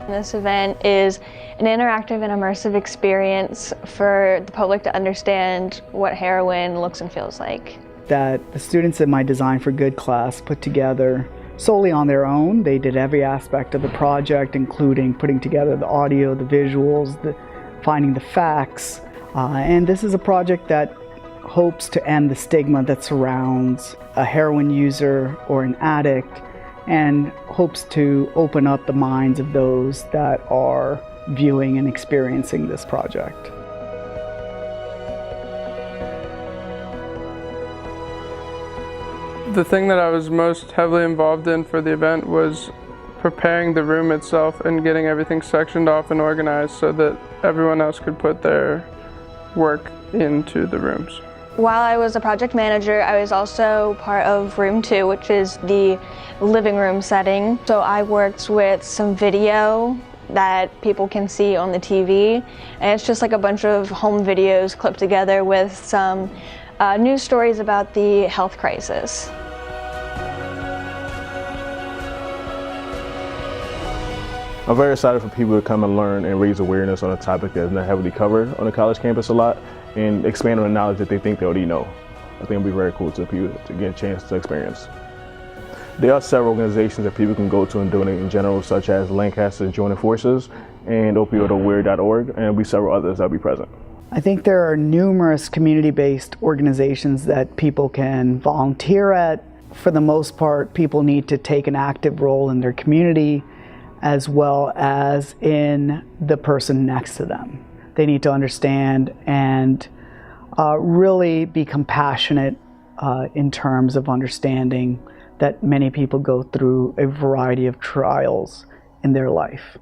This event is an interactive and immersive experience for the public to understand what heroin looks and feels like. That the students in my Design for Good class put together solely on their own. They did every aspect of the project, including putting together the audio, the visuals, finding the facts. And this is a project that hopes to end the stigma that surrounds a heroin user or an addict, and hopes to open up the minds of those that are viewing and experiencing this project. The thing that I was most heavily involved in for the event was preparing the room itself and getting everything sectioned off and organized so that everyone else could put their work into the rooms. While I was a project manager, I was also part of Room 2, which is the living room setting. So I worked with some video that people can see on the TV, and it's just like a bunch of home videos clipped together with some news stories about the health crisis. I'm very excited for people to come and learn and raise awareness on a topic that's not heavily covered on the college campus a lot, and expand on the knowledge that they think they already know. I think it'll be very cool to people to get a chance to experience. There are several organizations that people can go to and donate in general, such as Lancaster Joining Forces and opioidaware.org, and there'll be several others that'll be present. I think there are numerous community-based organizations that people can volunteer at. For the most part, people need to take an active role in their community as well as in the person next to them. They need to understand and really be compassionate in terms of understanding that many people go through a variety of trials in their life.